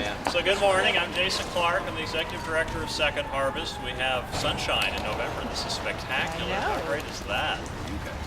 man. So good morning, I'm Jason Clark. I'm the Executive Director of Second Harvest. We have sunshine in November. This is spectacular. How great is that?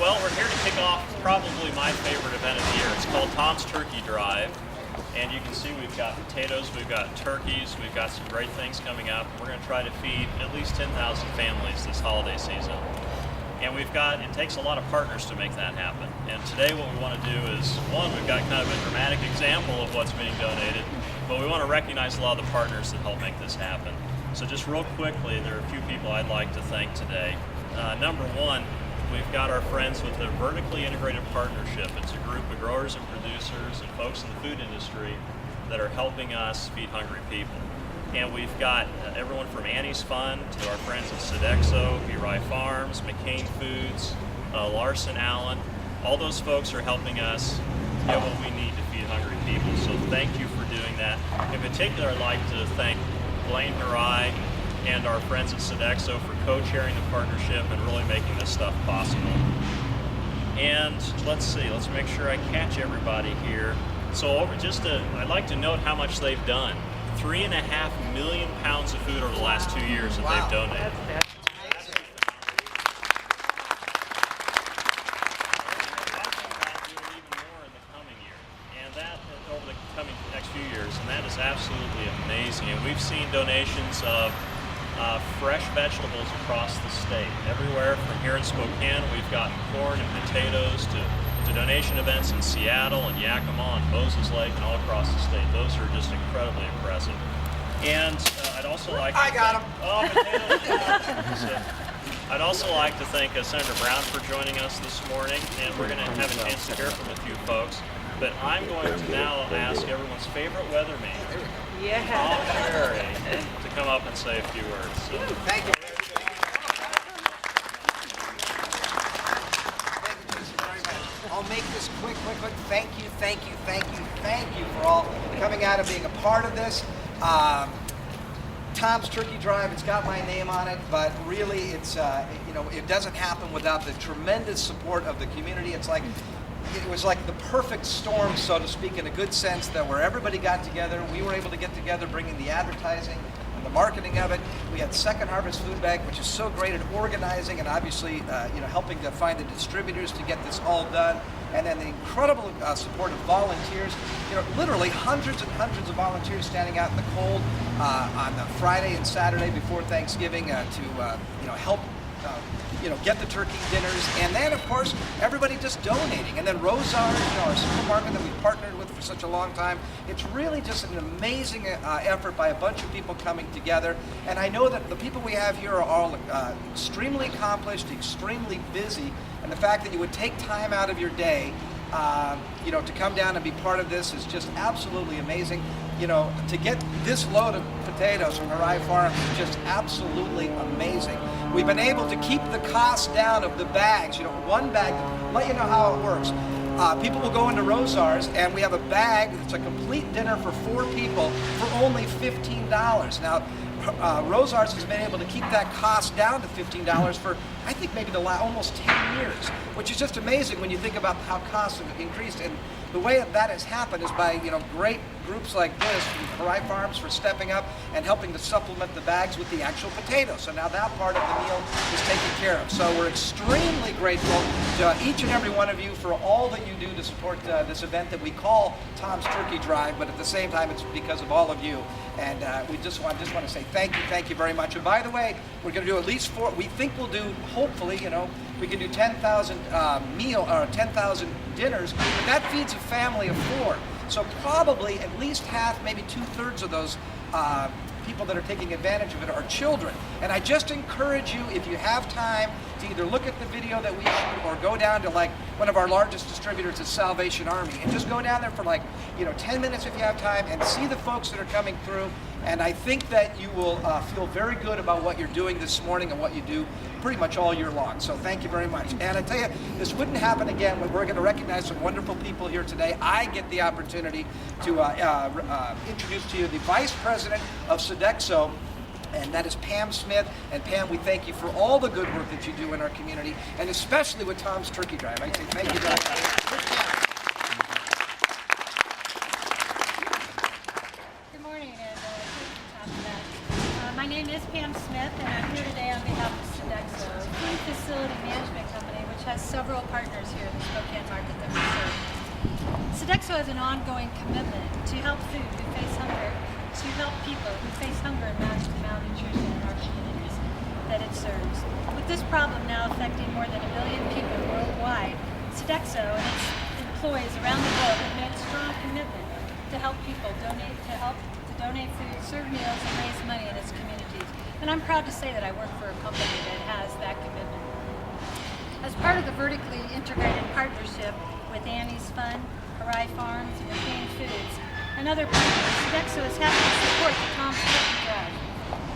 Well, we're here to kick off probably my favorite event of the year. It's called Tom's Turkey Drive. And you can see we've got potatoes, we've got turkeys, we've got some great things coming up. We're going to try to feed at least 10,000 families this holiday season. And it takes a lot of partners to make that happen. And today what we want to do is, one, we've got kind of a dramatic example of what's being donated, but we want to recognize a lot of the partners that help make this happen. So just real quickly, there are a few people I'd like to thank today. Number one, we've got our friends with the Vertically Integrated Partnership. It's a group of growers and producers and folks in the food industry that are helping us feed hungry people. And we've got everyone from Annie's Fund to our friends at Sodexo, Rye Farms, McCain Foods, Larson Allen. All those folks are helping us get what we need to feed hungry people. So thank you for doing that. In particular, I'd like to thank Blaine Harai and our friends at Sodexo for co-chairing the partnership and really making this stuff possible. And let's make sure I catch everybody here. So I'd like to note how much they've done. 3.5 million pounds of food over the last 2 years that they've donated. Over the coming next few years, and that is absolutely amazing. And we've seen donations of fresh vegetables across the state. Everywhere from here in Spokane, we've gotten corn and potatoes to donation events in Seattle and Yakima and Moses Lake and all across the state. Those are just incredibly impressive. And I'd also like to I'd also like to thank Senator Brown for joining us this morning, and we're going to have a chance to hear from a few folks. But I'm going to now ask everyone's favorite weatherman, Tom Cherry, to come up and say a few words. So. Thank you. I'll make this quick. Thank you for all coming out and being a part of this. Tom's Turkey Drive, it's got my name on it, but really it doesn't happen without the tremendous support of the community. It was like the perfect storm, so to speak, in a good sense, that where everybody got together, we were able to get together, bringing the advertising and the marketing of it. We had Second Harvest Food Bank, which is so great at organizing and obviously helping to find the distributors to get this all done. And then the incredible support of volunteers. Literally hundreds and hundreds of volunteers standing out in the cold on the Friday and Saturday before Thanksgiving to help get the turkey dinners, and then of course everybody just donating. And then Rosars, our supermarket that we've partnered with for such a long time. It's really just an amazing effort by a bunch of people coming together. And I know that the people we have here are all extremely accomplished, extremely busy, and the fact that you would take time out of your day to come down and be part of this is just absolutely amazing. To get this load of potatoes from Rye Farms is just absolutely amazing. We've been able to keep the cost down of the bags. One bag, let you know how it works. People will go into Rosars, and we have a bag that's a complete dinner for 4 people for only $15. Now, Rosars has been able to keep that cost down to $15 for, I think, maybe almost 10 years, which is just amazing when you think about how costs have increased. And the way that has happened is by great groups like this from Rye Farms for stepping up and helping to supplement the bags with the actual potatoes. So now that part of the meal is taken care of. So we're extremely grateful to each and every one of you for all that you do to support this event that we call Tom's Turkey Drive, but at the same time it's because of all of you. And we just want to say thank you very much. And by the way, we're going to do at least 4. We think we'll do, hopefully, we can do 10,000 10,000 dinners, but that feeds a family of 4. So probably at least half, maybe 2/3 of those people that are taking advantage of it are children. And I just encourage you, if you have time, to either look at the video that we shoot or go down to one of our largest distributors at Salvation Army and just go down there for 10 minutes if you have time and see the folks that are coming through. And I think that you will feel very good about what you're doing this morning and what you do pretty much all year long. So thank you very much. And I tell you, this wouldn't happen again when we're going to recognize some wonderful people here today. I get the opportunity to introduce to you the Vice President of Sodexo, and that is Pam Smith. And Pam, we thank you for all the good work that you do in our community, and especially with Tom's Turkey Drive. I say thank you very much. Good morning. My name is Pam Smith, and I'm here today on behalf of Sodexo, a food facility management company which has several partners here in the Spokane market that we serve. Sodexo has an ongoing commitment to help food who face hunger, to help people who face hunger and malnutrition in our communities that it serves. With this problem now affecting more than 1 billion people worldwide, Sodexo and its employees around the globe have made a strong commitment to help people donate food, serve meals, and raise money in its communities. And I'm proud to say that I work for a company that has that commitment. As part of the vertically integrated partnership with Annie's Fund, Harai Farms, and McCain Foods, and other partners, Sodexo is happy to support the Tom's Turkey Drive.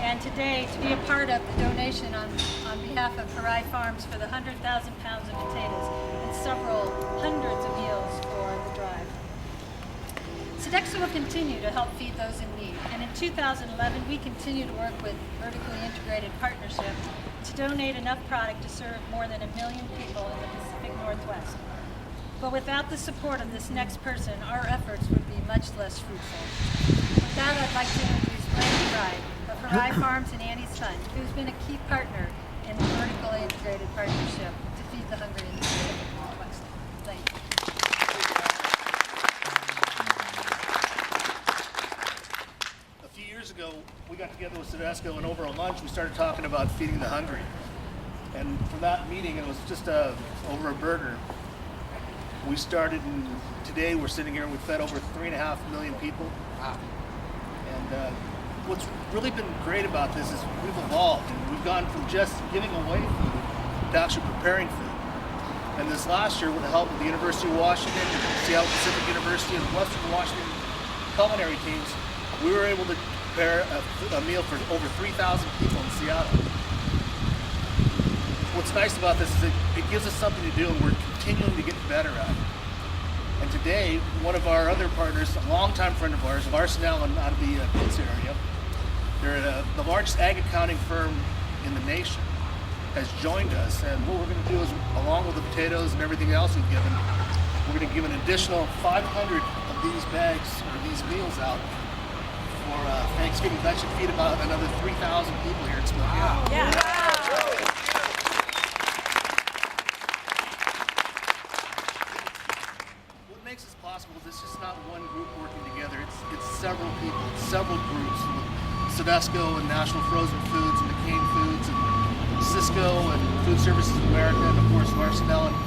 And today, to be a part of the donation on behalf of Harai Farms for the 100,000 pounds of potatoes and several hundreds of meals for the drive. Sodexo will continue to help feed those in need, and in 2011 we continue to work with Vertically Integrated Partnership to donate enough product to serve more than 1 million people in the Pacific Northwest. But without the support of this next person, our efforts would be much less fruitful. With that, I'd like to introduce Brandy Bride of Harai Farms and Annie's Fund, who's been a key partner in the Vertically Integrated Partnership to feed the hungry in the Pacific Northwest. Thank you. Years ago, we got together with Sodexo, and over a lunch we started talking about feeding the hungry. And from that meeting, it was just over a burger. We started, and today we're sitting here and we've fed over 3.5 million people. Wow. And what's really been great about this is we've evolved, and we've gone from just giving away food to actually preparing food. And this last year, with the help of the University of Washington, Seattle Pacific University, and Western Washington culinary teams, we were able to prepare a meal for over 3,000 people in Seattle. What's nice about this is it gives us something to do, and we're continuing to get better at it. And today, one of our other partners, a longtime friend of ours, Larson Allen out of the Pitts area, they're the largest ag accounting firm in the nation, has joined us. And what we're going to do is, along with the potatoes and everything else we've given, we're going to give an additional 500 of these bags or these meals out for Thanksgiving. That should feed about another 3,000 people here in Spokane. Wow. Yeah. What makes this possible is it's just not one group working together. It's several people, it's several groups. With Sodexo and National Frozen Foods and McCain Foods and Cisco and Food Services of America and of course Larson Allen. I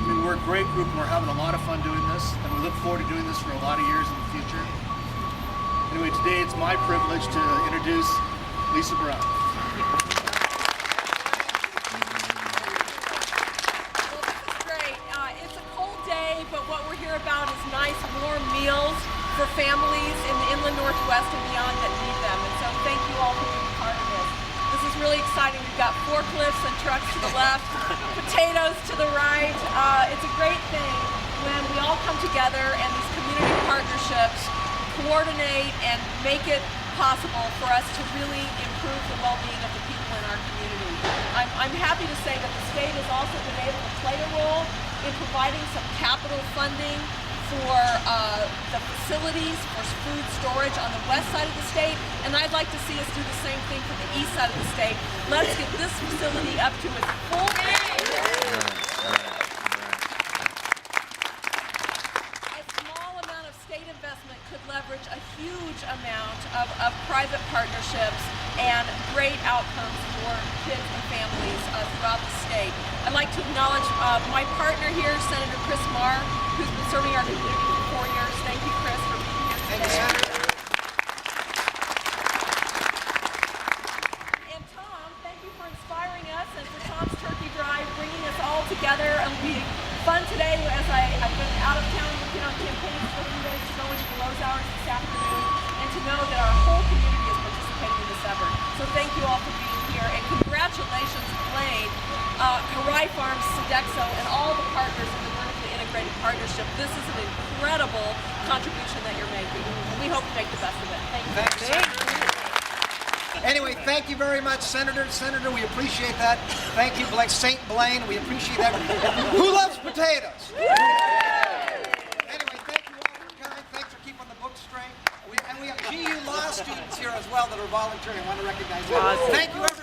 mean, we're a great group and we're having a lot of fun doing this, and we look forward to doing this for a lot of years in the future. Anyway, today it's my privilege to introduce Lisa Brown. Well, this is great. It's a cold day, but what we're here about is nice, warm meals for families in the inland Northwest and beyond that need them. And so thank you all for being part of this. This is really exciting. We've got forklifts and trucks to the left, potatoes to the right. It's a great thing when we all come together and these community partnerships coordinate and make it possible for us to really improve the well-being of the people in our community. I'm happy to say that the state has also been able to play a role in providing some capital funding for the facilities for food storage on the west side of the state, and I'd like to see us do the same thing for the east side of the state. Let's get this facility up to its full investment could leverage a huge amount of private partnerships and great outcomes for kids and families throughout the state. I'd like to acknowledge my partner here, Senator Chris Marr, who's been serving our community for 4 years. Thank you, Chris, for being here today. Thank you, Senator. And Tom, thank you for inspiring us, and for Tom's Turkey Drive, bringing us all together. It'll be fun today as I've been out of town working on campaigns for a few days to go into the Lowe's hours this afternoon, and to know that our whole community is participating in this effort. So thank you all for being here, and congratulations, Blaine, Harai Farms, Sodexo, and all the partners in the vertically integrated partnership. This is an incredible contribution that you're making, and we hope to make the best of it. Thank you. Thanks. Anyway, thank you very much, Senator. Senator, we appreciate that. Thank you, St. Blaine. We appreciate that. Who loves potatoes? Anyway, thank you all for coming. Thanks for keeping the book straight. And we have GU Law students here as well that are volunteering. I want to recognize them. Awesome. Thank you, everyone.